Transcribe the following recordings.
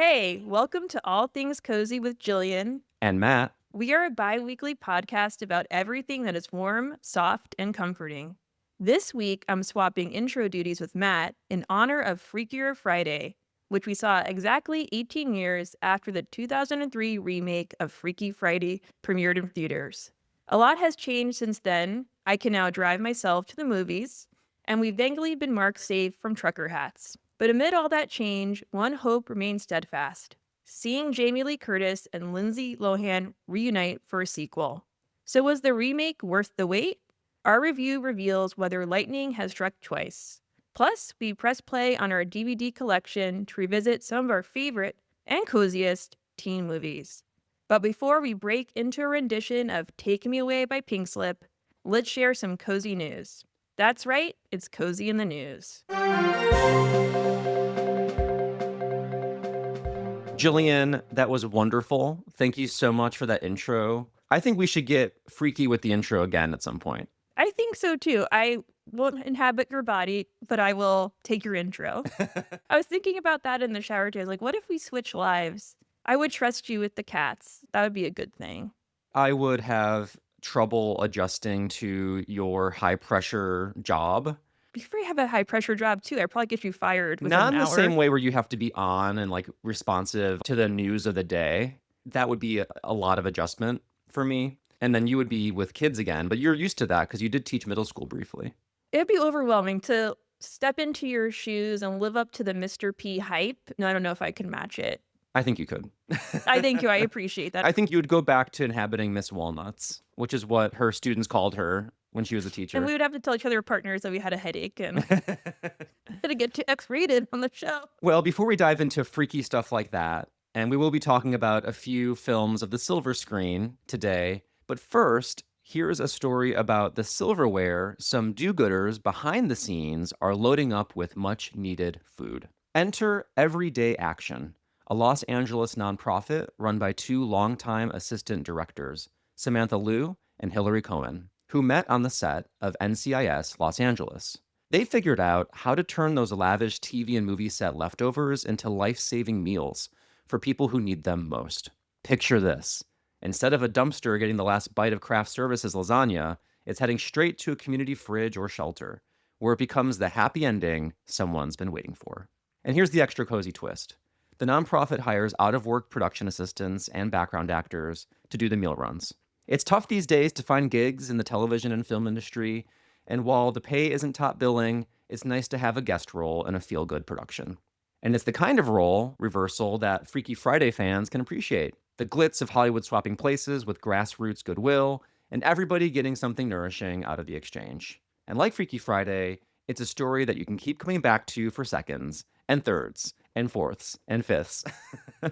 Hey, welcome to All Things Cozy with Gillian. And Matt, We are a bi-weekly podcast about everything that is warm, soft, and comforting. This week, I'm swapping intro duties with Matt in honor of Freakier Friday, which we saw exactly 18 years after the 2003 remake of Freaky Friday premiered in theaters. A lot has changed since then. I can now drive myself to the movies, and we've thankfully been marked safe from trucker hats. But amid all that change, one hope remains steadfast: seeing Jamie Lee Curtis and Lindsay Lohan reunite for a sequel. So was the remake worth the wait? Our review reveals whether lightning has struck twice. Plus, we press play on our DVD collection to revisit some of our favorite and coziest teen movies. But before we break into a rendition of Take Me Away by Pink Slip, let's share some cozy news. That's right, it's cozy in the news. Gillian, that was wonderful. Thank you so much for that intro. I think we should get freaky with the intro again at some point. I think so too. I won't inhabit your body, but I will take your intro. I was thinking about that in the shower today. I was like, what if we switch lives? I would trust you with the cats. That would be a good thing. I would have trouble adjusting to your high pressure job. Before you have a high pressure job too, I'd probably get you fired within Not an in the hour. same way where you have to be on and like responsive to the news of the day. That would be a lot of adjustment for me. And then you would be with kids again, but you're used to that because you did teach middle school briefly. It'd be overwhelming to step into your shoes and live up to the Mr. P hype. No, I don't know if I can match it. I think you could. I thank you. I appreciate that. I think you would go back to inhabiting Miss Walnuts, which is what her students called her when she was a teacher. And we would have to tell each other partners that we had a headache and had to get too X-rated on the show. Well, before we dive into freaky stuff like that, and we will be talking about a few films of the silver screen today, but first, here's a story about the silverware some do-gooders behind the scenes are loading up with much-needed food. Enter Everyday Action, a Los Angeles nonprofit run by two longtime assistant directors, Samantha Liu and Hillary Cohen, who met on the set of NCIS Los Angeles. They figured out how to turn those lavish TV and movie set leftovers into life-saving meals for people who need them most. Picture this. Instead of a dumpster getting the last bite of craft services lasagna, it's heading straight to a community fridge or shelter, where it becomes the happy ending someone's been waiting for. And here's the extra cozy twist. The nonprofit hires out-of-work production assistants and background actors to do the meal runs. It's tough these days to find gigs in the television and film industry, and while the pay isn't top billing, it's nice to have a guest role in a feel-good production. And it's the kind of role reversal that Freaky Friday fans can appreciate. The glitz of Hollywood swapping places with grassroots goodwill, and everybody getting something nourishing out of the exchange. And like Freaky Friday, it's a story that you can keep coming back to for seconds, and thirds, and fourths, and fifths.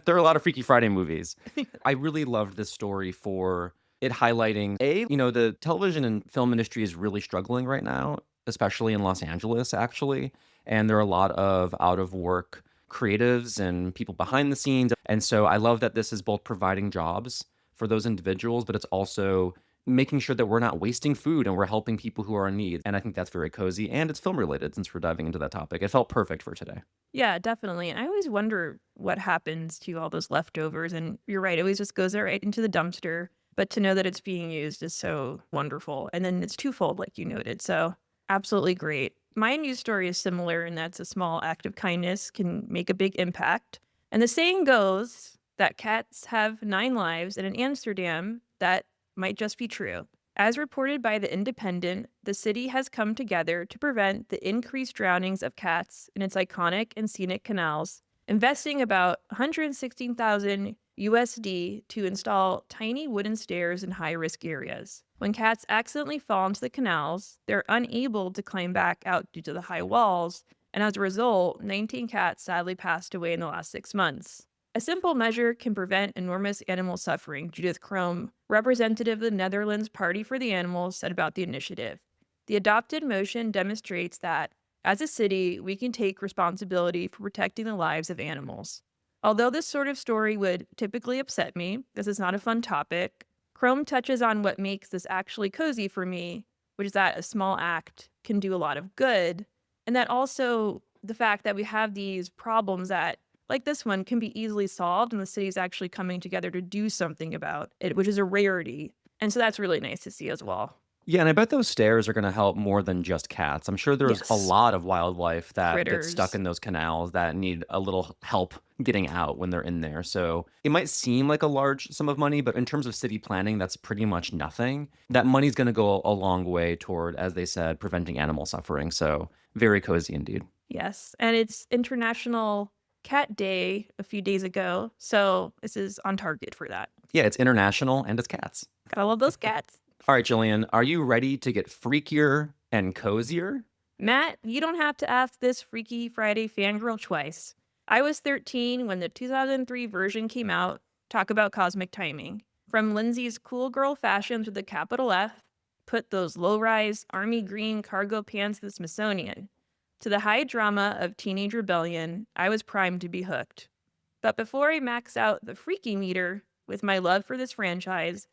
There are a lot of Freaky Friday movies. I really loved this story for it highlighting, the television and film industry is really struggling right now, especially in Los Angeles, actually. And there are a lot of out-of-work creatives and people behind the scenes. And so I love that this is both providing jobs for those individuals, but it's also making sure that we're not wasting food and we're helping people who are in need. And I think that's very cozy, and it's film related since we're diving into that topic. It felt perfect for today. Yeah, definitely. And I always wonder what happens to all those leftovers. And you're right, it always just goes right into the dumpster. But to know that it's being used is so wonderful. And then it's twofold, like you noted. So absolutely great. My news story is similar, and that's a small act of kindness can make a big impact. And the saying goes that cats have 9 lives, and in Amsterdam, that might just be true. As reported by The Independent, the city has come together to prevent the increased drownings of cats in its iconic and scenic canals, investing about 116,000 USD to install tiny wooden stairs in high-risk areas. When cats accidentally fall into the canals, they're unable to climb back out due to the high walls, and as a result, 19 cats sadly passed away in the last 6 months. A simple measure can prevent enormous animal suffering, Judith Kroom, representative of the Netherlands Party for the Animals, said about the initiative. The adopted motion demonstrates that, as a city, we can take responsibility for protecting the lives of animals. Although this sort of story would typically upset me, this is not a fun topic, Kroom touches on what makes this actually cozy for me, which is that a small act can do a lot of good, and that also the fact that we have these problems that like this one, can be easily solved and the city's actually coming together to do something about it, which is a rarity. And so that's really nice to see as well. Yeah, and I bet those stairs are gonna help more than just cats. I'm sure there's a Yes. lot of wildlife that gets stuck Critters. in those canals that need a little help getting out when they're in there. So it might seem like a large sum of money, but in terms of city planning, that's pretty much nothing. That money's gonna go a long way toward, as they said, preventing animal suffering. So very cozy indeed. Yes. And it's International Cat Day a few days ago. So this is on target for that. Yeah, it's international and it's cats. Gotta love those cats. All right, Jillian, are you ready to get freakier and cozier? Matt, you don't have to ask this Freaky Friday fangirl twice. I was 13 when the 2003 version came out. Talk about cosmic timing. From Lindsay's cool girl fashions with a capital F, put those low-rise army green cargo pants to the Smithsonian, to the high drama of teenage rebellion, I was primed to be hooked. But before I max out the freaky meter with my love for this franchise,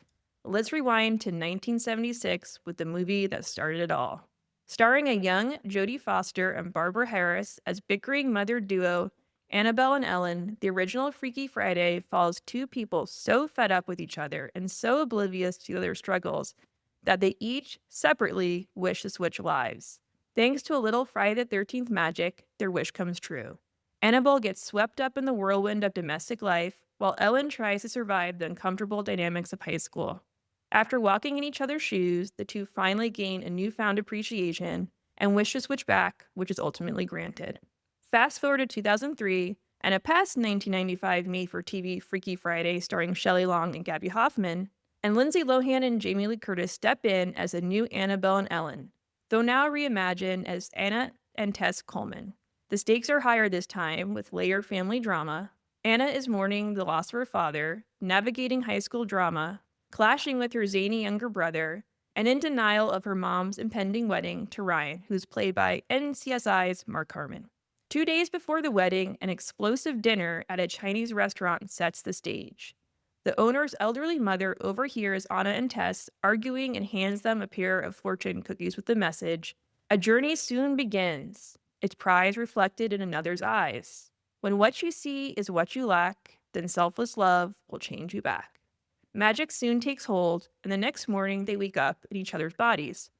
let's rewind to 1976 with the movie that started it all. Starring a young Jodie Foster and Barbara Harris as bickering mother duo Annabelle and Ellen, the original Freaky Friday follows two people so fed up with each other and so oblivious to their struggles that they each separately wish to switch lives. Thanks to a little Friday the 13th magic, their wish comes true. Annabelle gets swept up in the whirlwind of domestic life, while Ellen tries to survive the uncomfortable dynamics of high school. After walking in each other's shoes, the two finally gain a newfound appreciation and wish to switch back, which is ultimately granted. Fast forward to 2003, and a past 1995 made-for-TV Freaky Friday starring Shelley Long and Gabby Hoffman, and Lindsay Lohan and Jamie Lee Curtis step in as the new Annabelle and Ellen, though now reimagined as Anna and Tess Coleman. The stakes are higher this time, with layered family drama. Anna is mourning the loss of her father, navigating high school drama, clashing with her zany younger brother, and in denial of her mom's impending wedding to Ryan, who's played by NCSI's Mark Harmon. 2 days before the wedding, an explosive dinner at a Chinese restaurant sets the stage. The owner's elderly mother overhears Anna and Tess arguing and hands them a pair of fortune cookies with the message, "A journey soon begins, its prize reflected in another's eyes. When what you see is what you lack, then selfless love will change you back." Magic soon takes hold, and the next morning they wake up in each other's bodies,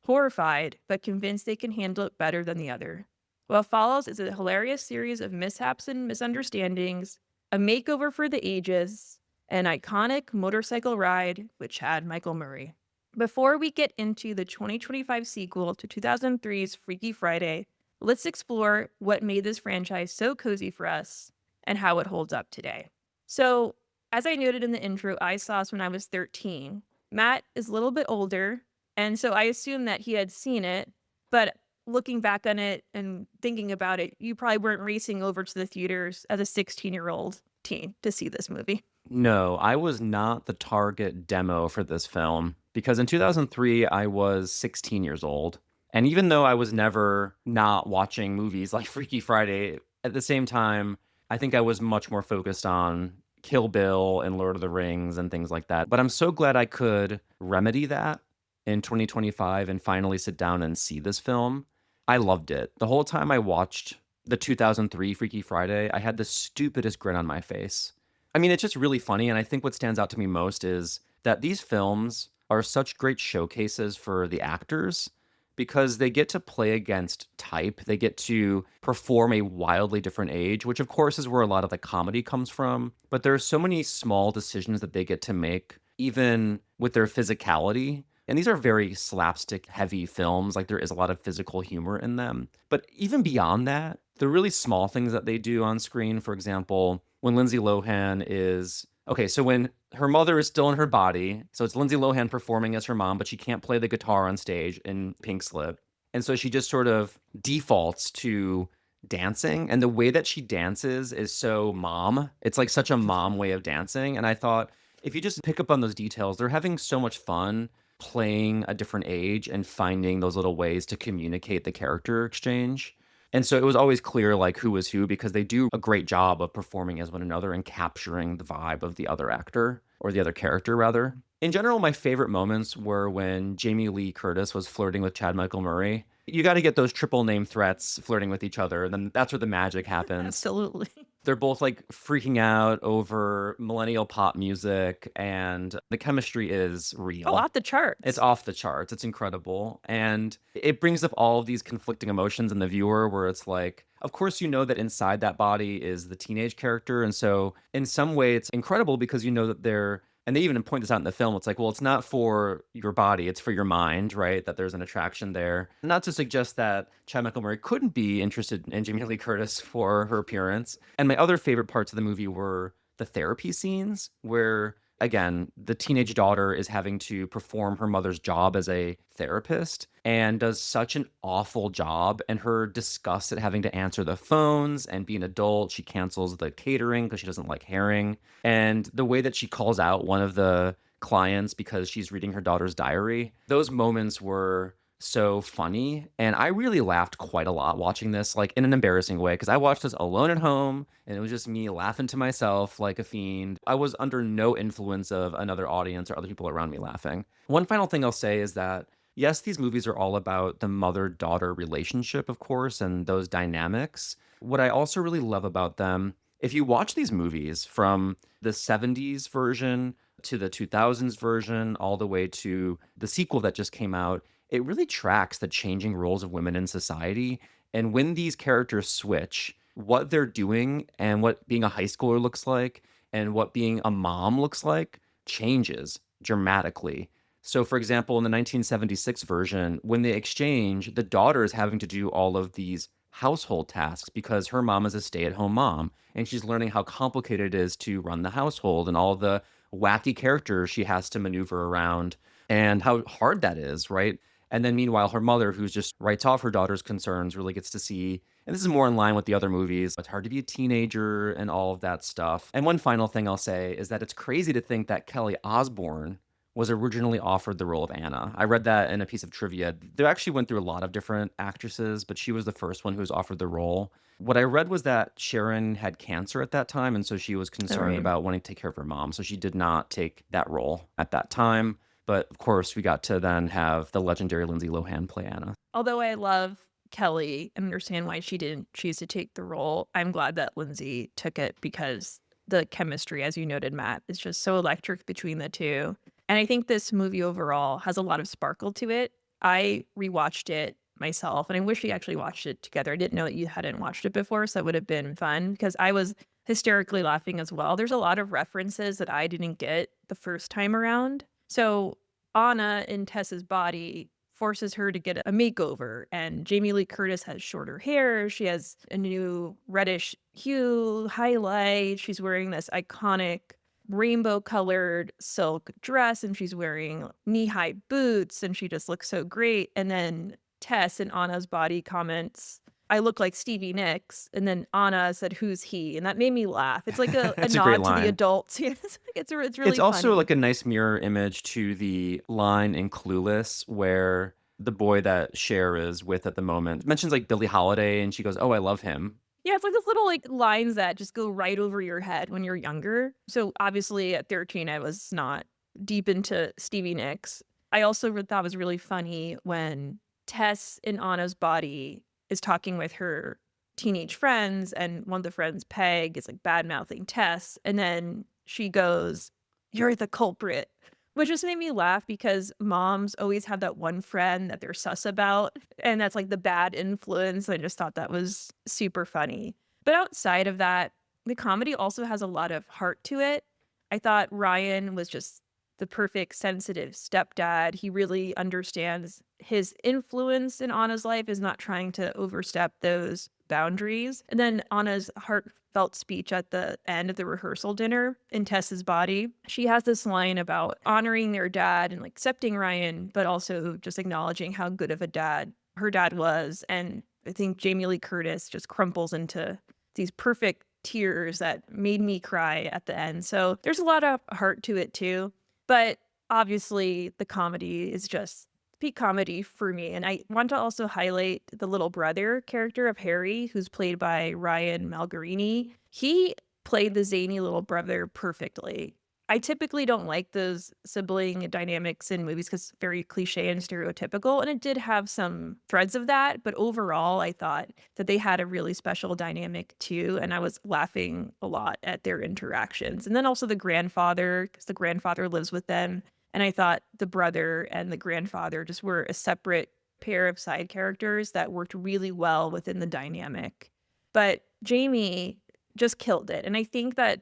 horrified but convinced they can handle it better than the other. What follows is a hilarious series of mishaps and misunderstandings, a makeover for the ages, an iconic motorcycle ride with Chad Michael Murray. Before we get into the 2025 sequel to 2003's Freaky Friday, let's explore what made this franchise so cozy for us and how it holds up today. So, as I noted in the intro, I saw this when I was 13. Matt is a little bit older, and so I assumed that he had seen it, but looking back on it and thinking about it, you probably weren't racing over to the theaters as a 16-year-old teen to see this movie. No, I was not the target demo for this film because in 2003, I was 16 years old. And even though I was never not watching movies like Freaky Friday, at the same time, I think I was much more focused on Kill Bill and Lord of the Rings and things like that. But I'm so glad I could remedy that in 2025 and finally sit down and see this film. I loved it. The whole time I watched the 2003 Freaky Friday, I had the stupidest grin on my face. I mean, it's just really funny, and I think what stands out to me most is that these films are such great showcases for the actors because they get to play against type. They get to perform a wildly different age, which of course is where a lot of the comedy comes from. But there are so many small decisions that they get to make, even with their physicality. And these are very slapstick heavy films. Like there is a lot of physical humor in them. But even beyond that, the really small things that they do on screen, for example, when Lindsay Lohan is okay, so when her mother is still in her body, so it's Lindsay Lohan performing as her mom, but she can't play the guitar on stage in Pink Slip. And so she just sort of defaults to dancing. And the way that she dances is so mom. It's like such a mom way of dancing. And I thought, if you just pick up on those details, they're having so much fun playing a different age and finding those little ways to communicate the character exchange. And so it was always clear like who was who because they do a great job of performing as one another and capturing the vibe of the other actor or the other character rather. In general, my favorite moments were when Jamie Lee Curtis was flirting with Chad Michael Murray. You got to get those triple name threats flirting with each other, and then that's where the magic happens. Absolutely. They're both, like, freaking out over millennial pop music, and the chemistry is Oh, real. off the It's charts. off the charts, it's incredible, and it brings up all of these conflicting emotions in the viewer where it's like, of course, you know that inside that body is the teenage character, and so, in some way, it's incredible because you know that they're and they even point this out in the film, it's like, well, it's not for your body, it's for your mind, right? That there's an attraction there. Not to suggest that Chad Michael Murray couldn't be interested in Jamie Lee Curtis for her appearance. And my other favorite parts of the movie were the therapy scenes where again, the teenage daughter is having to perform her mother's job as a therapist and does such an awful job. And her disgust at having to answer the phones and be an adult, she cancels the catering because she doesn't like herring. And the way that she calls out one of the clients because she's reading her daughter's diary, those moments were so funny. And I really laughed quite a lot watching this, like in an embarrassing way, because I watched this alone at home and it was just me laughing to myself like a fiend. I was under no influence of another audience or other people around me laughing. One final thing I'll say is that, yes, these movies are all about the mother daughter relationship, of course, and those dynamics. What I also really love about them, if you watch these movies from the 70s version to the 2000s version, all the way to the sequel that just came out, it really tracks the changing roles of women in society. And when these characters switch, what they're doing and what being a high schooler looks like and what being a mom looks like changes dramatically. So, for example, in the 1976 version, when they exchange, the daughter is having to do all of these household tasks because her mom is a stay at home mom and she's learning how complicated it is to run the household and all the wacky characters she has to maneuver around and how hard that is, right? And then meanwhile, her mother, who's just writes off her daughter's concerns, really gets to see, and this is more in line with the other movies. It's hard to be a teenager and all of that stuff. And one final thing I'll say is that it's crazy to think that Kelly Osbourne was originally offered the role of Anna. I read that in a piece of trivia. They actually went through a lot of different actresses, but she was the first one who was offered the role. What I read was that Sharon had cancer at that time, and so she was All concerned right. about wanting to take care of her mom. So she did not take that role at that time. But of course, we got to then have the legendary Lindsay Lohan play Anna. Although I love Kelly and understand why she didn't choose to take the role, I'm glad that Lindsay took it because the chemistry, as you noted, Matt, is just so electric between the two. And I think this movie overall has a lot of sparkle to it. I rewatched it myself, and I wish we actually watched it together. I didn't know that you hadn't watched it before, so that would have been fun because I was hysterically laughing as well. There's a lot of references that I didn't get the first time around. So Anna in Tess's body forces her to get a makeover, and Jamie Lee Curtis has shorter hair. She has a new reddish hue highlight. She's wearing this iconic rainbow colored silk dress and she's wearing knee-high boots and she just looks so great. And then Tess in Anna's body comments, I look like Stevie Nicks. And then Anna said, who's he? And that made me laugh. It's like a It's a great nod to the line. adults. It's It's really also funny. like a nice mirror image to the line in Clueless where the boy that Cher is with at the moment mentions like Billie Holiday and she goes, "Oh, I love him." Yeah, it's like those little, like, lines that just go right over your head when you're younger. So, obviously, at 13, I was not deep into Stevie Nicks. I also thought it was really funny when Tess in Anna's body is talking with her teenage friends, and one of the friends, Peg, is, like, bad-mouthing Tess, and then she goes, "You're the culprit," which just made me laugh because moms always have that one friend that they're sus about, and that's, like, the bad influence. I just thought that was super funny. But outside of that, the comedy also has a lot of heart to it. I thought Ryan was just the perfect sensitive stepdad. He really understands his influence in Anna's life is not trying to overstep those boundaries. And then Anna's heartfelt speech at the end of the rehearsal dinner in Tess's body, she has this line about honoring their dad and like accepting Ryan, but also just acknowledging how good of a dad her dad was. And I think Jamie Lee Curtis just crumples into these perfect tears that made me cry at the end. So there's a lot of heart to it too. But obviously, the comedy is just peak comedy for me. And I want to also highlight the little brother character of Harry, who's played by Ryan Malgarini. He played the zany little brother perfectly. I typically don't like those sibling dynamics in movies because very cliche and stereotypical, and it did have some threads of that, but overall, I thought that they had a really special dynamic too, and I was laughing a lot at their interactions. And then also the grandfather, because the grandfather lives with them, and I thought the brother and the grandfather just were a separate pair of side characters that worked really well within the dynamic. But Jamie just killed it, and I think that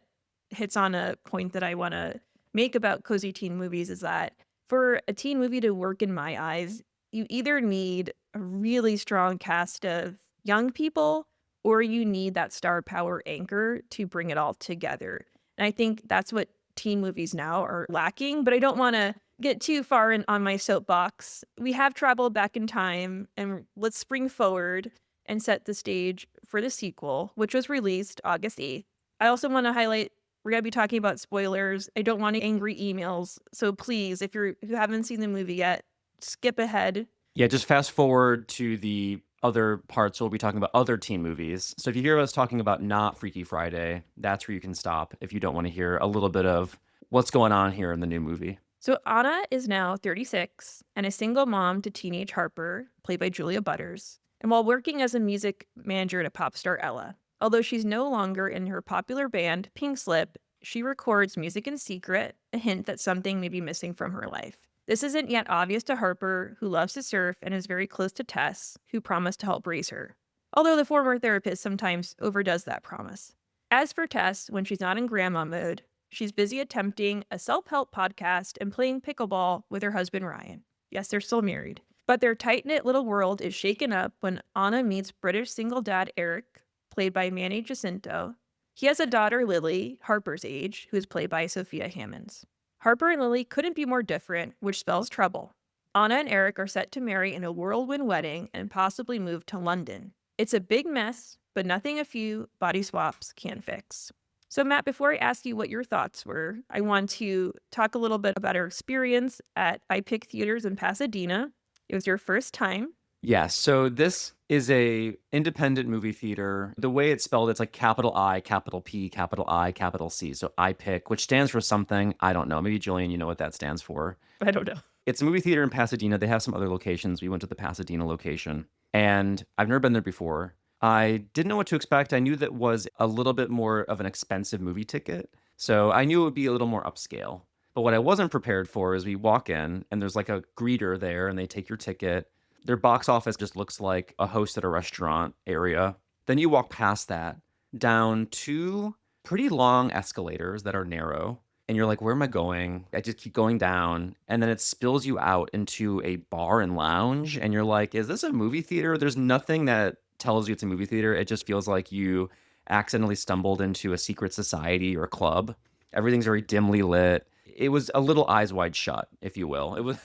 hits on a point that I wanna make about cozy teen movies is that for a teen movie to work in my eyes, you either need a really strong cast of young people or you need that star power anchor to bring it all together. And I think that's what teen movies now are lacking, but I don't wanna get too far in on my soapbox. We have traveled back in time, and let's spring forward and set the stage for the sequel, which was released August 8th. I also wanna highlight we're gonna be talking about spoilers. I don't want any angry emails. So please, if you haven't seen the movie yet, skip ahead. Yeah, just fast forward to the other parts. We'll be talking about other teen movies. So if you hear us talking about not Freaky Friday, that's where you can stop if you don't want to hear a little bit of what's going on here in the new movie. So Anna is now 36 and a single mom to teenage Harper, played by Julia Butters, and while working as a music manager to pop star Ella. Although she's no longer in her popular band, Pink Slip, she records music in secret, a hint that something may be missing from her life. This isn't yet obvious to Harper, who loves to surf and is very close to Tess, who promised to help raise her. Although the former therapist sometimes overdoes that promise. As for Tess, when she's not in grandma mode, she's busy attempting a self-help podcast and playing pickleball with her husband Ryan. Yes, they're still married. But their tight-knit little world is shaken up when Anna meets British single dad Eric, played by Manny Jacinto. He has a daughter, Lily, Harper's age, who is played by Sophia Hammonds. Harper and Lily couldn't be more different, which spells trouble. Anna and Eric are set to marry in a whirlwind wedding and possibly move to London. It's a big mess, but nothing a few body swaps can fix. So, Matt, before I ask you what your thoughts were, I want to talk a little bit about our experience at iPick Theaters in Pasadena. It was your first time. Yes, so this is a independent movie theater. The way it's spelled, it's like capital I, capital P, capital I, capital C. So iPick, which stands for something. I don't know. Maybe Gillian, you know what that stands for. I don't know. It's a movie theater in Pasadena. They have some other locations. We went to the Pasadena location, and I've never been there before. I didn't know what to expect. I knew that was a little bit more of an expensive movie ticket, so I knew it would be a little more upscale. But what I wasn't prepared for is we walk in, and there's like a greeter there, and they take your ticket. Their box office just looks like a host at a restaurant area. Then you walk past that down two pretty long escalators that are narrow. And you're like, where am I going? I just keep going down. And then it spills you out into a bar and lounge. And you're like, is this a movie theater? There's nothing that tells you it's a movie theater. It just feels like you accidentally stumbled into a secret society or a club. Everything's very dimly lit. It was a little eyes wide shut, if you will. It was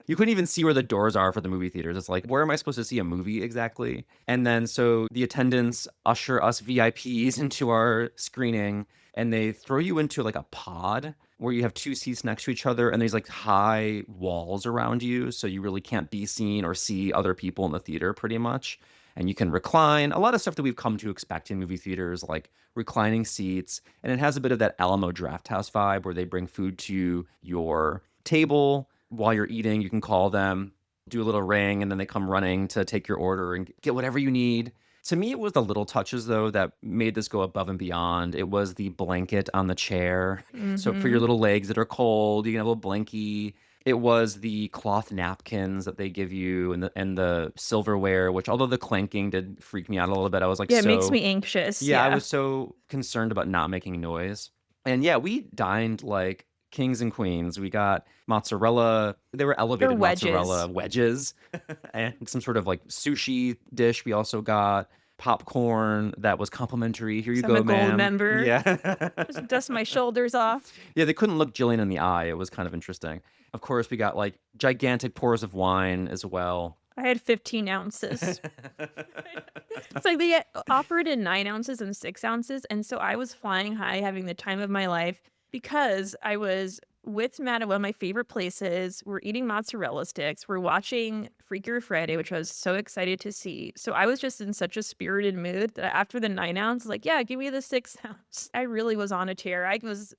you couldn't even see where the doors are for the movie theaters. It's like, where am I supposed to see a movie exactly? And then so the attendants usher us VIPs into our screening, and they throw you into like a pod where you have two seats next to each other, and there's like high walls around you, so you really can't be seen or see other people in the theater pretty much. And you can recline. A lot of stuff that we've come to expect in movie theaters, like reclining seats. And it has a bit of that Alamo Drafthouse vibe where they bring food to your table while you're eating. You can call them, do a little ring, and then they come running to take your order and get whatever you need. To me, it was the little touches, though, that made this go above and beyond. It was the blanket on the chair. So for your Mm-hmm. little legs that are cold, you can have a little blankie. It was the cloth napkins that they give you and the silverware, which although the clanking did freak me out a little bit, I was like Yeah, it makes so me anxious. yeah, I Yeah. was so concerned about not making noise. And yeah, we dined like kings and queens. We got mozzarella, they were They're elevated mozzarella wedges. wedges and some sort of like sushi dish. We also got popcorn that was complimentary. Here you So I'm go, a gold ma'am. member. Yeah. Just dust my shoulders off. Yeah, they couldn't look Jillian in the eye. It was kind of interesting. Of course, we got like gigantic pours of wine as well. I had 15 ounces. It's like they offered in 9 ounces and 6 ounces. And so I was flying high, having the time of my life because I was with Matt at one of my favorite places. We're eating mozzarella sticks. We're watching Freakier Friday, which I was so excited to see. So I was just in such a spirited mood that after the 9 ounce, like, yeah, give me the 6 ounce. I really was on a tear.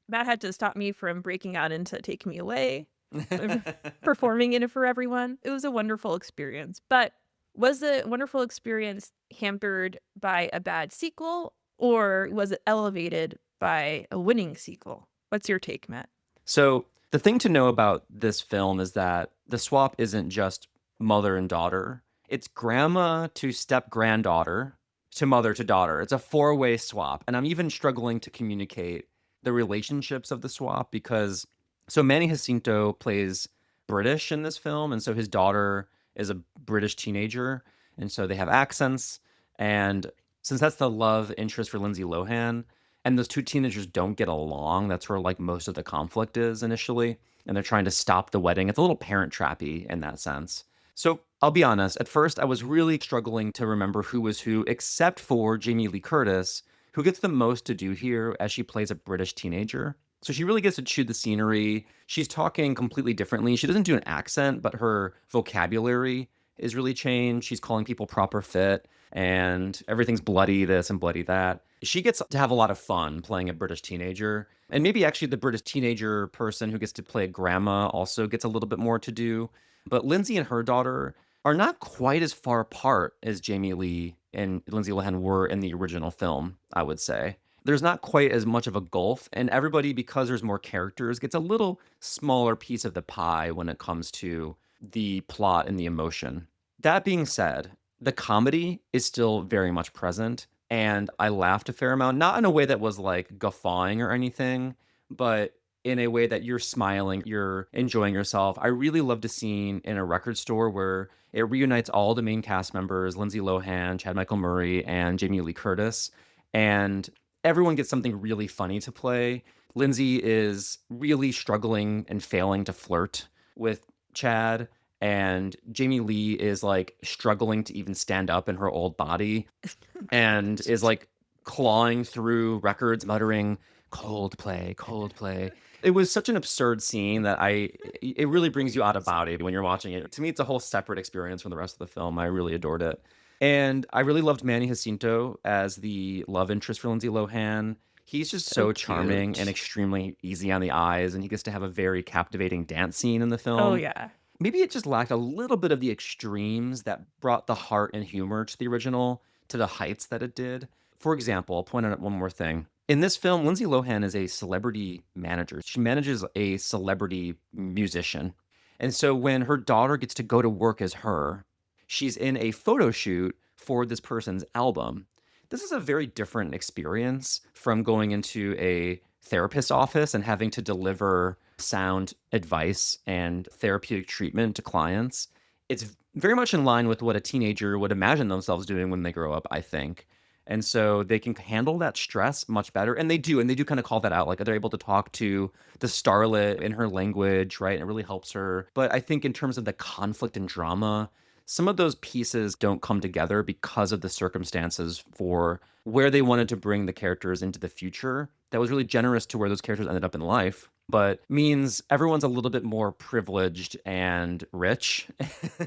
Matt had to stop me from breaking out into Take Me Away, performing in it for everyone. It was a wonderful experience. But was the wonderful experience hampered by a bad sequel, or was it elevated by a winning sequel? What's your take, Matt? So the thing to know about this film is that the swap isn't just mother and daughter. It's grandma to step granddaughter to mother to daughter. It's a four-way swap. And I'm even struggling to communicate the relationships of the swap because so Manny Jacinto plays British in this film, and so his daughter is a British teenager, and so they have accents. And since that's the love interest for Lindsay Lohan, and those two teenagers don't get along. That's where like most of the conflict is initially, and they're trying to stop the wedding. It's a little parent trappy in that sense. So I'll be honest, at first I was really struggling to remember who was who, except for Jamie Lee Curtis, who gets the most to do here as she plays a British teenager. So she really gets to chew the scenery. She's talking completely differently. She doesn't do an accent, but her vocabulary is really changed. She's calling people proper fit, and everything's bloody this and bloody that. She gets to have a lot of fun playing a British teenager. And maybe actually the British teenager person who gets to play a grandma also gets a little bit more to do. But Lindsay and her daughter are not quite as far apart as Jamie Lee and Lindsay Lohan were in the original film, I would say. There's not quite as much of a gulf, and everybody, because there's more characters, gets a little smaller piece of the pie when it comes to the plot and the emotion. That being said, the comedy is still very much present, and I laughed a fair amount, not in a way that was like guffawing or anything, but in a way that you're smiling, you're enjoying yourself. I really loved a scene in a record store where it reunites all the main cast members, Lindsay Lohan, Chad Michael Murray, and Jamie Lee Curtis, and everyone gets something really funny to play. Lindsay is really struggling and failing to flirt with Chad, and Jamie Lee is like struggling to even stand up in her old body and is like clawing through records, muttering, Coldplay, Coldplay. It was such an absurd scene that it really brings you out of body when you're watching it. To me, it's a whole separate experience from the rest of the film. I really adored it. And I really loved Manny Jacinto as the love interest for Lindsay Lohan. He's just So so charming and cute. extremely easy on the eyes, and he gets to have a very captivating dance scene in the Oh, film. yeah. Maybe it just lacked a little bit of the extremes that brought the heart and humor to the original to the heights that it did. For example, I'll point out one more thing. In this film, Lindsay Lohan is a celebrity manager. She manages a celebrity musician. And so when her daughter gets to go to work as her, she's in a photo shoot for this person's album. This is a very different experience from going into a therapist's office and having to deliver sound advice and therapeutic treatment to clients. It's very much in line with what a teenager would imagine themselves doing when they grow up, I think. And so they can handle that stress much better. And they do kind of call that out. Like they're able to talk to the starlet in her language, right? And it really helps her. But I think in terms of the conflict and drama, some of those pieces don't come together because of the circumstances for where they wanted to bring the characters into the future. That was really generous to where those characters ended up in life, but means everyone's a little bit more privileged and rich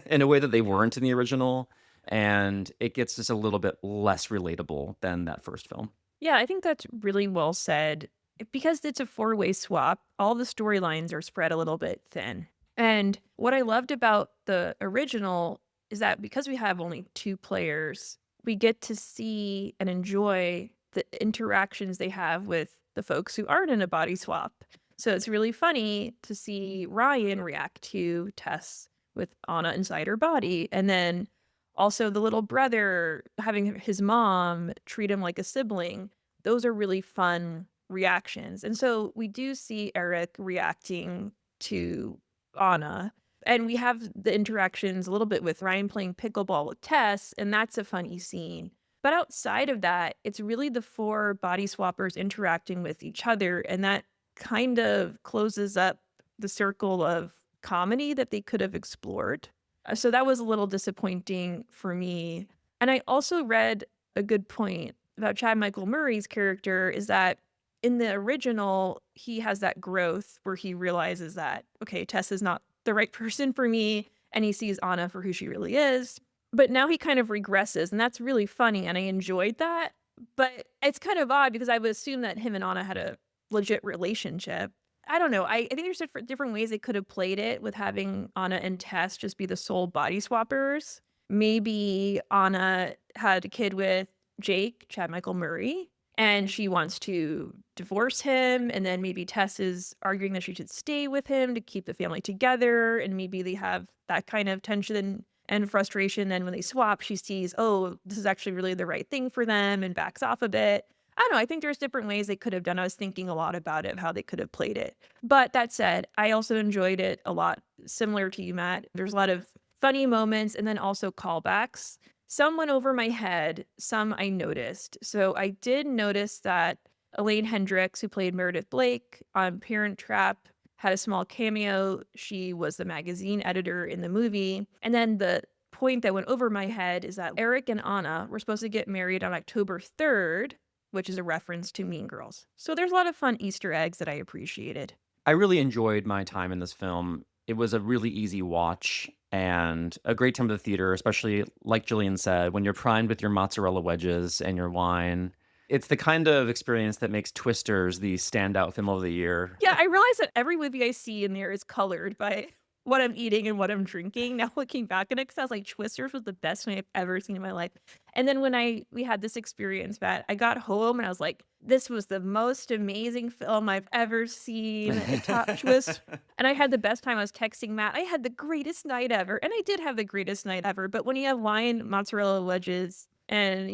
in a way that they weren't in the original. And it gets just a little bit less relatable than that first film. Yeah, I think that's really well said. Because it's a four-way swap, all the storylines are spread a little bit thin. And what I loved about the original is that because we have only two players, we get to see and enjoy the interactions they have with the folks who aren't in a body swap. So it's really funny to see Ryan react to Tess with Anna inside her body. And then also the little brother having his mom treat him like a sibling. Those are really fun reactions. And so we do see Eric reacting to Anna. And we have the interactions a little bit with Ryan playing pickleball with Tess, and that's a funny scene. But outside of that, it's really the four body swappers interacting with each other, and that kind of closes up the circle of comedy that they could have explored. So that was a little disappointing for me. And I also read a good point about Chad Michael Murray's character is that in the original, he has that growth where he realizes that, okay, Tess is not the right person for me, and he sees Anna for who she really is. But now he kind of regresses, and that's really funny, and I enjoyed that. But it's kind of odd because I would assume that him and Anna had a legit relationship. I don't know. I think there's different ways they could have played it with having Anna and Tess just be the sole body swappers. Maybe Anna had a kid with Jake, Chad Michael Murray, and she wants to divorce him, and then maybe Tess is arguing that she should stay with him to keep the family together, and maybe they have that kind of tension and frustration. Then when they swap, she sees, oh, this is actually really the right thing for them and backs off a bit. I don't know. I think there's different ways they could have done. I was thinking a lot about it, how they could have played it. But that said, I also enjoyed it a lot, similar to you, Matt. There's a lot of funny moments and then also callbacks. Some went over my head, some I noticed. So I did notice that Elaine Hendricks, who played Meredith Blake on Parent Trap, had a small cameo. She was the magazine editor in the movie. And then the point that went over my head is that Eric and Anna were supposed to get married on October 3rd, which is a reference to Mean Girls. So there's a lot of fun Easter eggs that I appreciated. I really enjoyed my time in this film. It was a really easy watch and a great time at the theater, especially like Gillian said, when you're primed with your mozzarella wedges and your wine. It's the kind of experience that makes Twisters the standout film of the year. Yeah, I realize that every movie I see in there is colored by what I'm eating and what I'm drinking. Now looking back on it, 'cause I was like, Twisters was the best thing I've ever seen in my life. And then when we had this experience, Matt, I got home and I was like, this was the most amazing film I've ever seen. It top twist. And I had the best time. I was texting Matt. I had the greatest night ever. And I did have the greatest night ever. But when you have wine, mozzarella wedges, and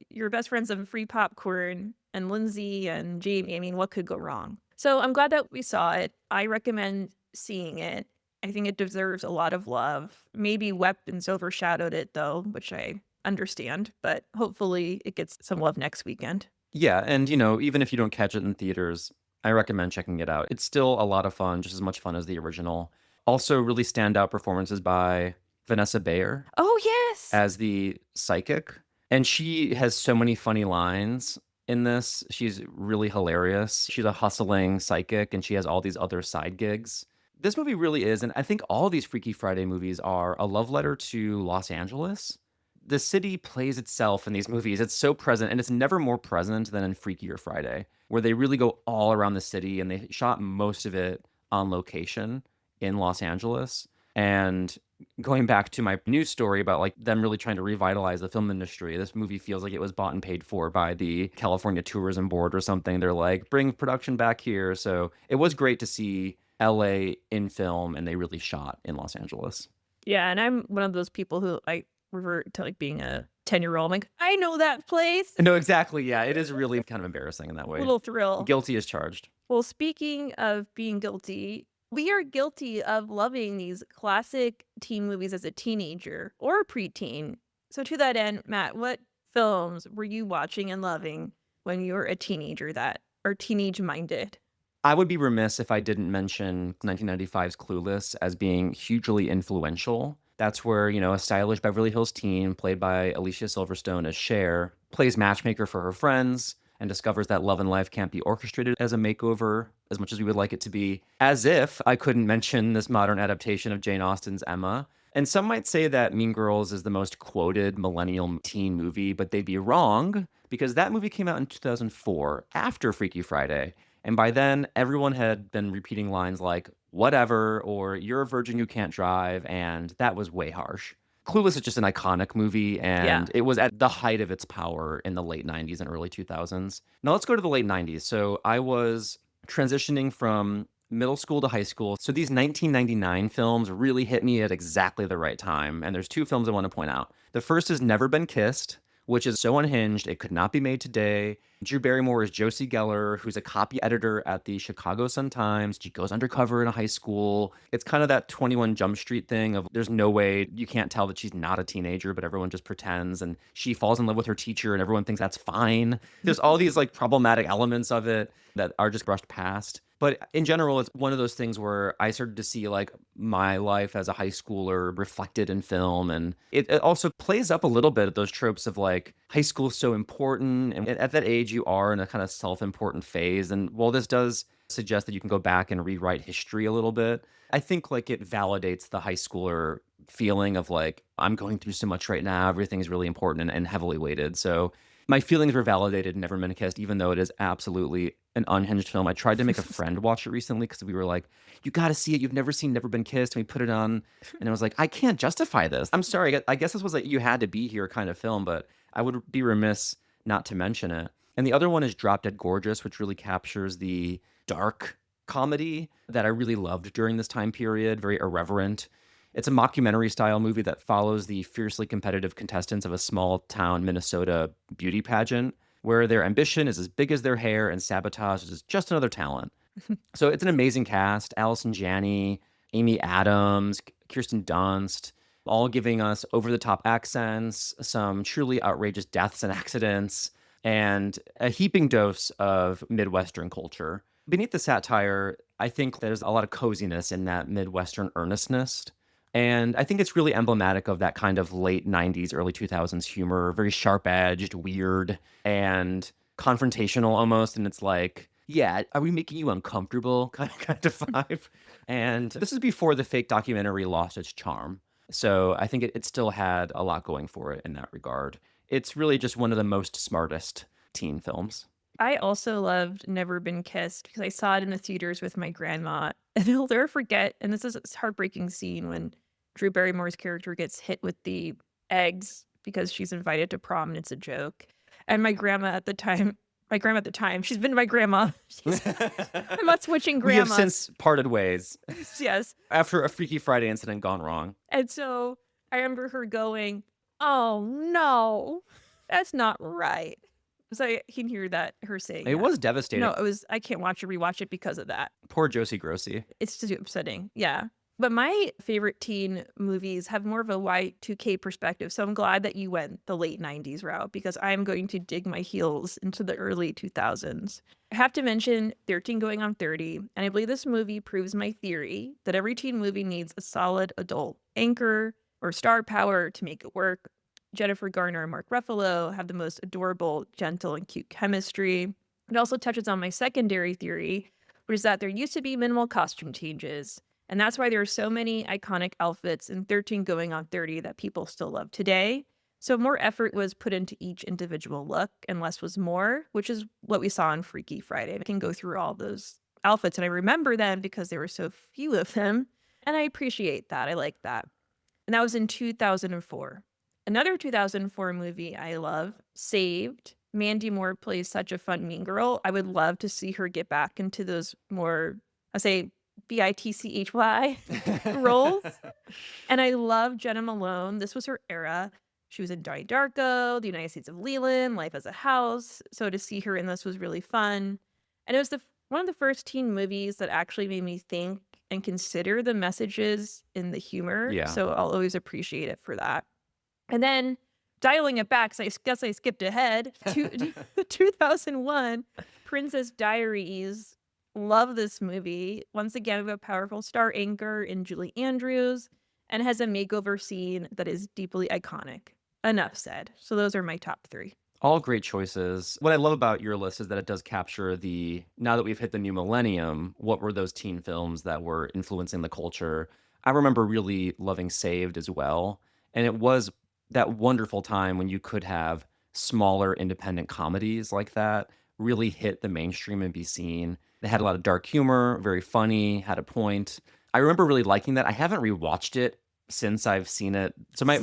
your best friends have free popcorn and Lindsay and Jamie, I mean, what could go wrong? So I'm glad that we saw it. I recommend seeing it. I think it deserves a lot of love. Maybe Weapons overshadowed it though, which I understand, but hopefully it gets some love next weekend. Yeah, and even if you don't catch it in theaters, I recommend checking it out. It's still a lot of fun, just as much fun as the original. Also, really standout performances by Vanessa Bayer Oh, yes. as the psychic. And she has so many funny lines in this. She's really hilarious. She's a hustling psychic and she has all these other side gigs. This movie really is, and I think all of these Freaky Friday movies are a love letter to Los Angeles. The city plays itself in these movies. It's so present, and it's never more present than in Freakier Friday, where they really go all around the city and they shot most of it on location in Los Angeles. And going back to my news story about like them really trying to revitalize the film industry, this movie feels like it was bought and paid for by the California Tourism Board or something. They're like, bring production back here. So it was great to see LA in film, and they really shot in Los Angeles. Yeah, and I'm one of those people who I revert to like being a 10-year-old. I'm like, I know that place. No, exactly. Yeah, it is really kind of embarrassing in that way. Little thrill. Guilty as charged. Well, speaking of being guilty, we are guilty of loving these classic teen movies as a teenager or a preteen. So to that end, Matt, what films were you watching and loving when you were a teenager that are teenage minded? I would be remiss if I didn't mention 1995's Clueless as being hugely influential. That's where, a stylish Beverly Hills teen played by Alicia Silverstone as Cher plays matchmaker for her friends and discovers that love and life can't be orchestrated as a makeover as much as we would like it to be. As if I couldn't mention this modern adaptation of Jane Austen's Emma. And some might say that Mean Girls is the most quoted millennial teen movie, but they'd be wrong because that movie came out in 2004 after Freaky Friday. And by then, everyone had been repeating lines like, whatever, or you're a virgin who can't drive, and that was way harsh. Clueless is just an iconic movie, and it was at the height of its power in the late 90s and early 2000s. Now let's go to the late 90s. So I was transitioning from middle school to high school. So these 1999 films really hit me at exactly the right time. And there's two films I want to point out. The first is Never Been Kissed, which is so unhinged, it could not be made today. Drew Barrymore is Josie Geller, who's a copy editor at the Chicago Sun-Times. She goes undercover in a high school. It's kind of that 21 Jump Street thing of there's no way you can't tell that she's not a teenager, but everyone just pretends. And she falls in love with her teacher and everyone thinks that's fine. There's all these like problematic elements of it that are just brushed past. But in general, it's one of those things where I started to see like my life as a high schooler reflected in film. And it also plays up a little bit of those tropes of like high school is so important. And at that age, you are in a kind of self-important phase. And while this does suggest that you can go back and rewrite history a little bit, I think like it validates the high schooler feeling of like, I'm going through so much right now. Everything's really important and heavily weighted. So my feelings were validated in Never Been Kissed, even though it is absolutely an unhinged film. I tried to make a friend watch it recently because we were like, you got to see it. You've never seen Never Been Kissed. And we put it on, and I was like, I can't justify this. I'm sorry. I guess this was like you had to be here kind of film, but I would be remiss not to mention it. And the other one is Drop Dead Gorgeous, which really captures the dark comedy that I really loved during this time period, very irreverent. It's a mockumentary style movie that follows the fiercely competitive contestants of a small town Minnesota beauty pageant where their ambition is as big as their hair and sabotage is just another talent. So it's an amazing cast. Allison Janney, Amy Adams, Kirsten Dunst, all giving us over-the-top accents, some truly outrageous deaths and accidents, and a heaping dose of Midwestern culture. Beneath the satire, I think there's a lot of coziness in that Midwestern earnestness. And I think it's really emblematic of that kind of late 90s, early 2000s humor, very sharp-edged, weird, and confrontational almost. And it's like, yeah, are we making you uncomfortable kind of vibe? And this is before the fake documentary lost its charm. So I think it still had a lot going for it in that regard. It's really just one of the most smartest teen films. I also loved Never Been Kissed because I saw it in the theaters with my grandma. And I'll never forget, and this is a heartbreaking scene when Drew Barrymore's character gets hit with the eggs because she's invited to prom and it's a joke. And my grandma at the time, she's been my grandma. I'm not switching We have grandmas. since parted ways Yes. after a Freaky Friday incident gone wrong. And so I remember her going, "Oh no, that's not right." So I can hear her saying It that. was devastating. No, I can't rewatch it because of that. Poor Josie Grossi. It's too upsetting. Yeah. But my favorite teen movies have more of a Y2K perspective. So I'm glad that you went the late 90s route because I'm going to dig my heels into the early 2000s. I have to mention 13 Going on 30, and I believe this movie proves my theory that every teen movie needs a solid adult anchor or star power to make it work. Jennifer Garner and Mark Ruffalo have the most adorable, gentle, and cute chemistry. It also touches on my secondary theory, which is that there used to be minimal costume changes. And that's why there are so many iconic outfits in 13 Going on 30 that people still love today. So more effort was put into each individual look and less was more, which is what we saw on Freaky Friday. I can go through all those outfits and I remember them because there were so few of them. And I appreciate that. I like that. And that was in 2004. Another 2004 movie I love, Saved. Mandy Moore plays such a fun mean girl. I would love to see her get back into those more, I say, bitchy roles. And I love Jenna Malone. This was her era. She was in Donnie Darko, The United States of Leland, Life as a House. So to see her in this was really fun. And it was one of the first teen movies that actually made me think and consider the messages in the humor. Yeah. So I'll always appreciate it for that. And then dialing it back, so I guess I skipped ahead to 2001, Princess Diaries. Love this movie. Once again, we have a powerful star anchor in Julie Andrews and has a makeover scene that is deeply iconic. Enough said. So those are my top 3. All great choices. What I love about your list is that it does capture now that we've hit the new millennium, what were those teen films that were influencing the culture? I remember really loving Saved as well. And it was that wonderful time when you could have smaller independent comedies like that really hit the mainstream and be seen. They had a lot of dark humor, very funny, had a point. I remember really liking that. I haven't rewatched it since I've seen it. So my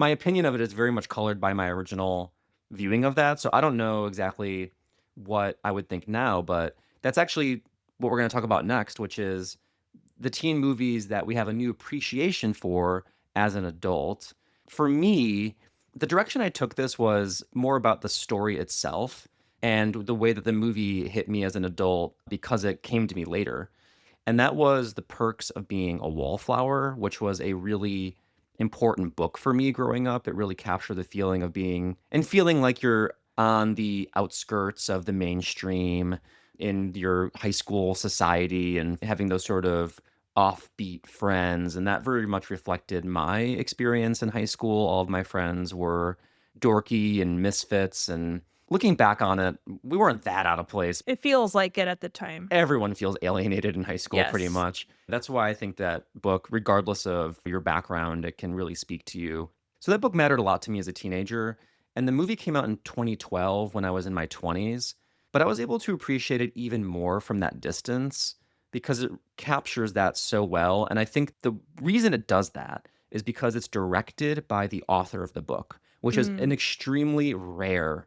opinion of it is very much colored by my original viewing of that. So I don't know exactly what I would think now, but that's actually what we're going to talk about next, which is the teen movies that we have a new appreciation for as an adult. For me, the direction I took this was more about the story itself and the way that the movie hit me as an adult because it came to me later. And that was The Perks of Being a Wallflower, which was a really important book for me growing up. It really captured the feeling of feeling like you're on the outskirts of the mainstream in your high school society and having those sort of offbeat friends. And that very much reflected my experience in high school. All of my friends were dorky and misfits, and Looking back on it, we weren't that out of place. It feels like it at the time. Everyone feels alienated in high school pretty Yes. much. That's why I think that book, regardless of your background, it can really speak to you. So that book mattered a lot to me as a teenager. And the movie came out in 2012 when I was in my 20s. But I was able to appreciate it even more from that distance because it captures that so well. And I think the reason it does that is because it's directed by the author of the book, which is an Mm. extremely rare,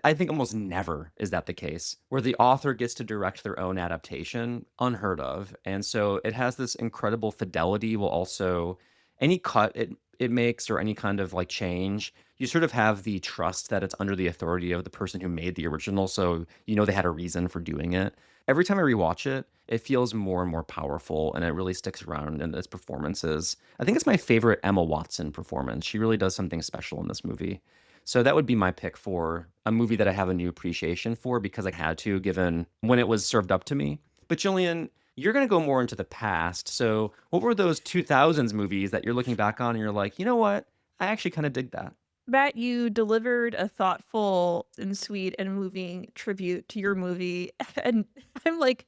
I think almost never is that the case, where the author gets to direct their own adaptation, unheard of. And so it has this incredible fidelity while also any cut it makes or any kind of like change, you sort of have the trust that it's under the authority of the person who made the original. So you know they had a reason for doing it. Every time I rewatch it, it feels more and more powerful and it really sticks around in its performances. I think it's my favorite Emma Watson performance. She really does something special in this movie. So that would be my pick for a movie that I have a new appreciation for because I had to, given when it was served up to me. But Jillian, you're going to go more into the past. So what were those 2000s movies that you're looking back on and you're like, you know what? I actually kind of dig that. Matt, you delivered a thoughtful and sweet and moving tribute to your movie. And I'm like,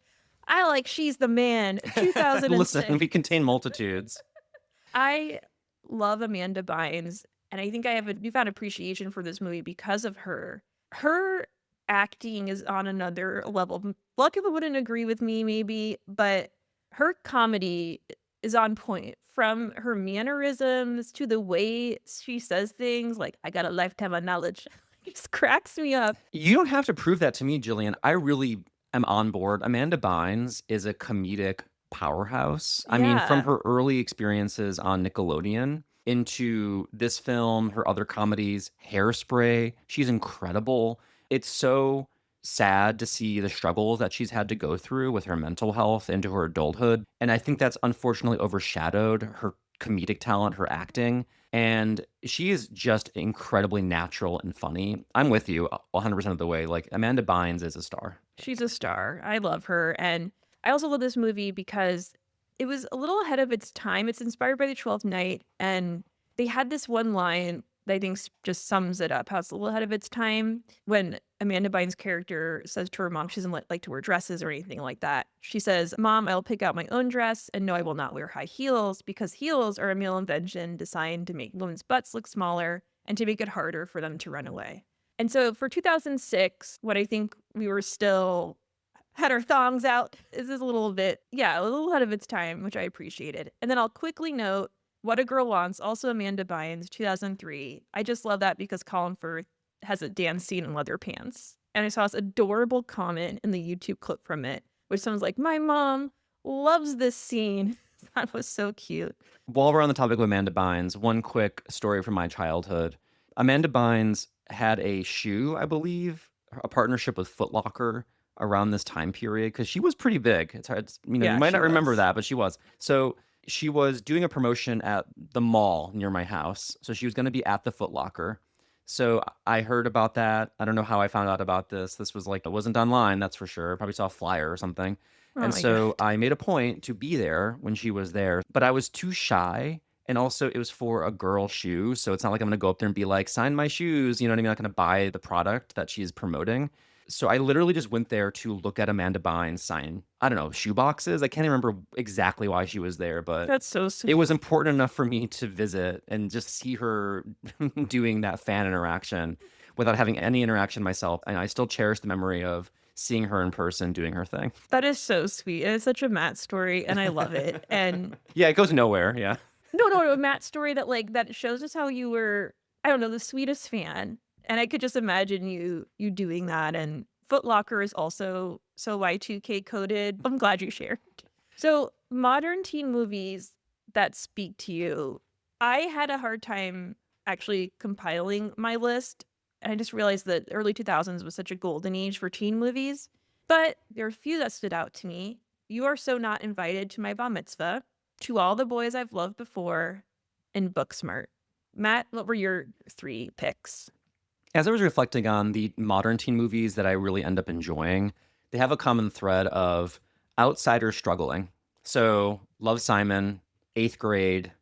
I like She's the Man, Listen, 2006. we contain multitudes. I love Amanda Bynes, and I think I have a newfound appreciation for this movie because of her. Her acting is on another level. A lot of people wouldn't agree with me, maybe, but her comedy is on point from her mannerisms to the way she says things like, I got a lifetime of knowledge. It just cracks me up. You don't have to prove that to me, Jillian. I really am on board. Amanda Bynes is a comedic powerhouse. I mean, from Yeah. her early experiences on Nickelodeon into this film, her other comedies, Hairspray, she's incredible. It's so sad to see the struggles that she's had to go through with her mental health into her adulthood. And I think that's unfortunately overshadowed her comedic talent, her acting. And she is just incredibly natural and funny. I'm with you 100% of the way. Like Amanda Bynes is a star. She's a star. I love her. And I also love this movie because it was a little ahead of its time. It's inspired by the 12th Night. And they had this one line that I think just sums it up how it's a little ahead of its time. When Amanda Bynes' character says to her mom she doesn't like to wear dresses or anything like that. She says, Mom, I'll pick out my own dress. And no, I will not wear high heels because heels are a male invention designed to make women's butts look smaller and to make it harder for them to run away. And so for 2006, what I think we were still had our thongs out is a little bit, yeah, a little ahead of its time, which I appreciated. And then I'll quickly note What a Girl Wants, also Amanda Bynes, 2003. I just love that because Colin Firth has a dance scene in leather pants. And I saw this adorable comment in the YouTube clip from it, which someone's like, my mom loves this scene. That was so cute. While we're on the topic of Amanda Bynes, one quick story from my childhood. Amanda Bynes had a shoe, I believe, a partnership with Foot Locker around this time period because she was pretty big. It's hard, you Yeah, might she not remember was. that, but she was. So she was doing a promotion at the mall near my house. So she was going to be at the Foot Locker. So I heard about that. I don't know how I found out about this. This was like, it wasn't online, that's for sure. Probably saw a flyer or something. Oh And my God. so I made a point to be there when she was there, but I was too shy. And also, it was for a girl shoe. So it's not like I'm going to go up there and be like, sign my shoes. You know what I mean? I'm not going to buy the product that she's promoting. So I literally just went there to look at Amanda Bynes sign, I don't know, shoe boxes. I can't remember exactly why she was there, but That's so it sweet. was important enough for me to visit and just see her doing that fan interaction without having any interaction myself. And I still cherish the memory of seeing her in person doing her thing. That is so sweet. And it's such a Matt story, and I love it. And Yeah, it goes nowhere. Yeah. no, a Matt story that that shows us how you were, I don't know, the sweetest fan. And I could just imagine you doing that. And Foot Locker is also so Y2K coded. I'm glad you shared. So modern teen movies that speak to you. I had a hard time actually compiling my list. And I just realized that early 2000s was such a golden age for teen movies. But there are a few that stood out to me. You Are So Not Invited to My Bat Mitzvah, To All the Boys I've Loved Before, and Booksmart. Matt, what were your three picks? As I was reflecting on the modern teen movies that I really end up enjoying, they have a common thread of outsiders struggling. So, Love Simon, Eighth Grade,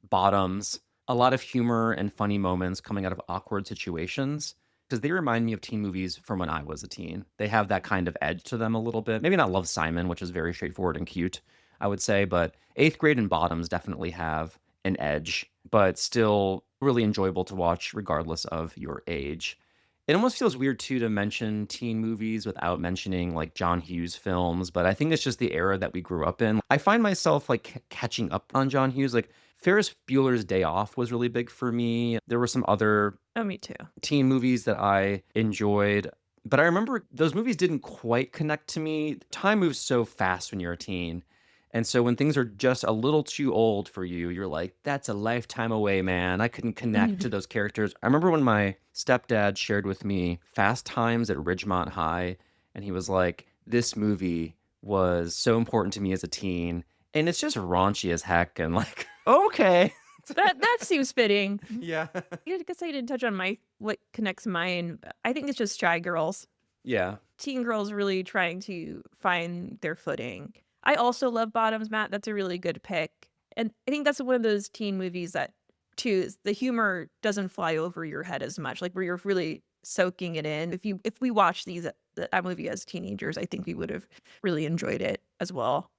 Bottoms, a lot of humor and funny moments coming out of awkward situations. because they remind me of teen movies from when I was a teen. They have that kind of edge to them a little bit. Maybe not Love, Simon, which is very straightforward and cute, I would say, but eighth grade and bottoms definitely have an edge, but still really enjoyable to watch regardless of your age. It almost feels weird too to mention teen movies without mentioning like John Hughes films, but I think it's just the era that we grew up in. I find myself like catching up on John Hughes. Like Ferris Bueller's Day Off was really big for me. There were some other Oh, me too. teen movies that I enjoyed, but I remember those movies didn't quite connect to me. Time moves so fast when you're a teen. And so when things are just a little too old for you, you're like, that's a lifetime away, man. I couldn't connect to those characters. I remember when my stepdad shared with me Fast Times at Ridgemont High, and he was like, this movie was so important to me as a teen. And it's just raunchy as heck. And like, okay. That seems fitting. Yeah. Yeah, I guess I didn't touch on what connects mine. I think it's just shy girls. Yeah. Teen girls really trying to find their footing. I also love Bottoms, Matt. That's a really good pick. And I think that's one of those teen movies that, too, the humor doesn't fly over your head as much, like where you're really soaking it in. If we watched that movie as teenagers, I think we would have really enjoyed it as well.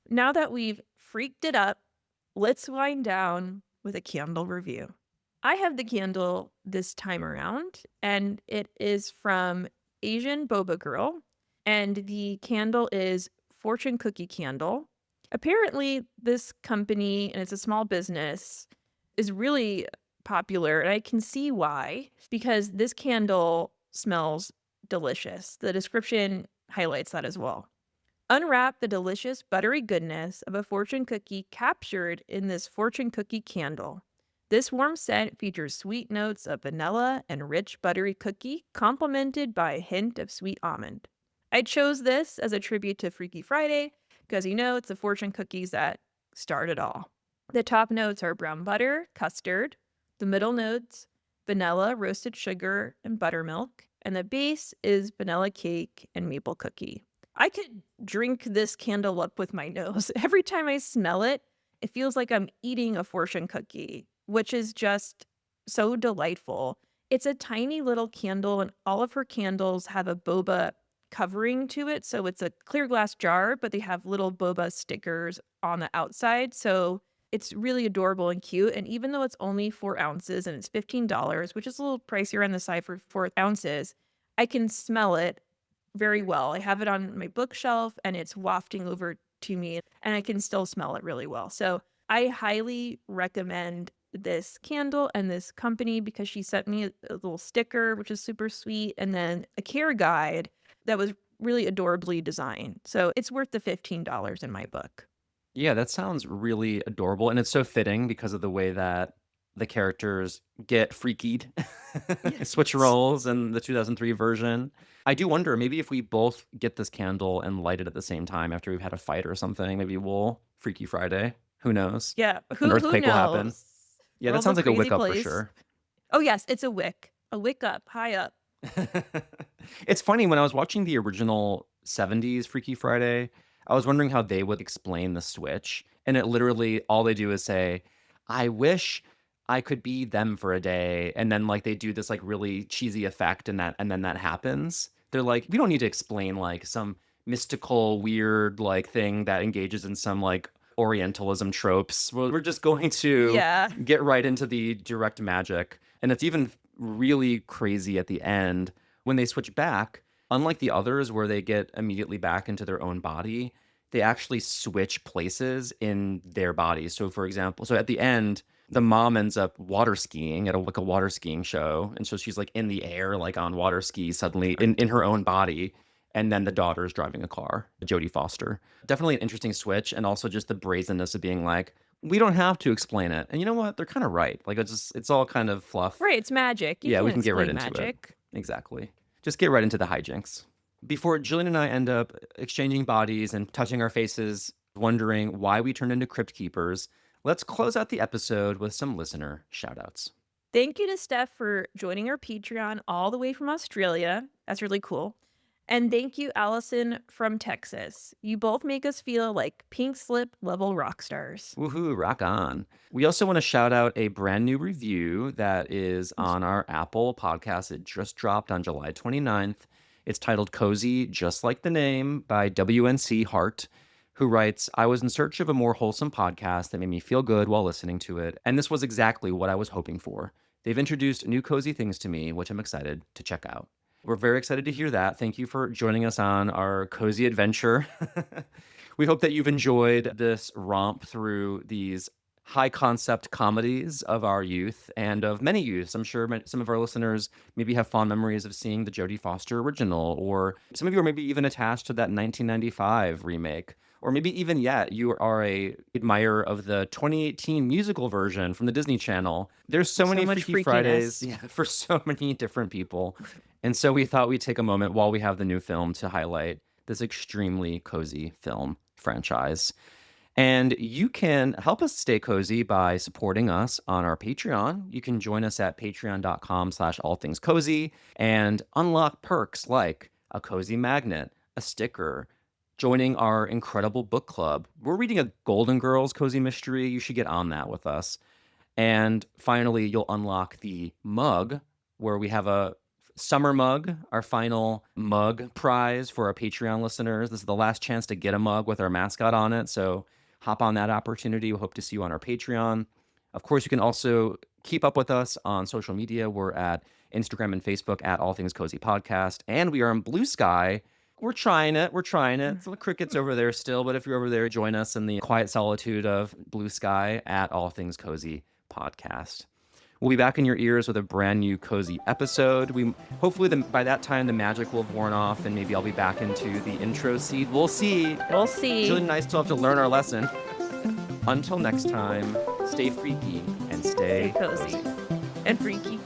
Now that we've freaked it up, let's wind down with a candle review. I have the candle this time around, and it is from Asian Boba Girl, and the candle is Fortune Cookie Candle. Apparently, this company, and it's a small business, is really popular, and I can see why, because this candle smells delicious. The description highlights that as well. Unwrap the delicious buttery goodness of a fortune cookie captured in this fortune cookie candle. This warm scent features sweet notes of vanilla and rich buttery cookie, complemented by a hint of sweet almond. I chose this as a tribute to Freaky Friday because it's the fortune cookies that start it all. The top notes are brown butter, custard, the middle notes, vanilla, roasted sugar, and buttermilk, and the base is vanilla cake and maple cookie. I could drink this candle up with my nose. Every time I smell it, it feels like I'm eating a fortune cookie, which is just so delightful. It's a tiny little candle, and all of her candles have a boba covering to it. So it's a clear glass jar, but they have little boba stickers on the outside. So it's really adorable and cute. And even though it's only 4 ounces and it's $15, which is a little pricier on the side for 4 ounces, I can smell it very well. I have it on my bookshelf and it's wafting over to me and I can still smell it really well. So I highly recommend this candle and this company because she sent me a little sticker, which is super sweet, and then a care guide that was really adorably designed. So it's worth the $15 in my book. Yeah, that sounds really adorable. And it's so fitting because of the way that the characters get freakied, switch Yes. roles in the 2003 version. I do wonder maybe if we both get this candle and light it at the same time after we've had a fight or something, maybe we'll Freaky Friday. Who knows? Yeah, An who earthquake will happen. knows? Yeah, that World's a sounds like a crazy wick up for place. sure. Oh yes, it's a wick. A wick up, high up. It's funny, when I was watching the original 70s Freaky Friday, I was wondering how they would explain the switch. And it literally, all they do is say, I wish I could be them for a day. And then like they do this like really cheesy effect and then that happens. They're like, we don't need to explain like some mystical, weird like thing that engages in some like Orientalism tropes. We're just going to Yeah. get right into the direct magic. And it's even really crazy at the end when they switch back. Unlike the others where they get immediately back into their own body, they actually switch places in their bodies. So for example, so at the end, the mom ends up water skiing at like a water skiing show. And so she's like in the air, like on water skis suddenly in her own body. And then the daughter is driving a car, Jodie Foster. Definitely an interesting switch. And also just the brazenness of being like, we don't have to explain it. And you know what? They're kind of right. Like it's all kind of fluff. Right, it's magic. You Yeah, we can't can get right explain into it. magic. Exactly. Just get right into the hijinks. Before Jillian and I end up exchanging bodies and touching our faces, wondering why we turned into crypt keepers, let's close out the episode with some listener shoutouts. Thank you to Steph for joining our Patreon all the way from Australia. That's really cool. And thank you, Allison from Texas. You both make us feel like pink slip level rock stars. Woohoo, rock on. We also want to shout out a brand new review that is on our Apple podcast. It just dropped on July 29th. It's titled Cozy, Just Like the Name by WNC Hart, who writes, I was in search of a more wholesome podcast that made me feel good while listening to it, and this was exactly what I was hoping for. They've introduced new cozy things to me, which I'm excited to check out. We're very excited to hear that. Thank you for joining us on our cozy adventure. We hope that you've enjoyed this romp through these high concept comedies of our youth and of many youths. I'm sure some of our listeners maybe have fond memories of seeing the Jodie Foster original, or some of you are maybe even attached to that 1995 remake. Or maybe even yet, you are a admirer of the 2018 musical version from the Disney Channel. There's so So many much Freaky Fridays, freakiness. for so many different people. And so we thought we'd take a moment while we have the new film to highlight this extremely cozy film franchise. And you can help us stay cozy by supporting us on our Patreon. You can join us at patreon.com/allthingscozy and unlock perks like a cozy magnet, a sticker, joining our incredible book club. We're reading a Golden Girls cozy mystery. You should get on that with us. And finally, you'll unlock the mug, where we have a summer mug, our final mug prize for our Patreon listeners. This is the last chance to get a mug with our mascot on it. So hop on that opportunity. We hope to see you on our Patreon. Of course, you can also keep up with us on social media. We're at Instagram and Facebook at All Things Cozy Podcast. And we are on Blue Sky. We're trying it. So the crickets over there still. But if you're over there, join us in the quiet solitude of Blue Sky at All Things Cozy Podcast. We'll be back in your ears with a brand new cozy episode. Hopefully by that time the magic will have worn off and maybe I'll be back into the intro seat. We'll see. We'll see. It's really nice to have to learn our lesson. Until next time, stay freaky and stay Stay cozy and freaky.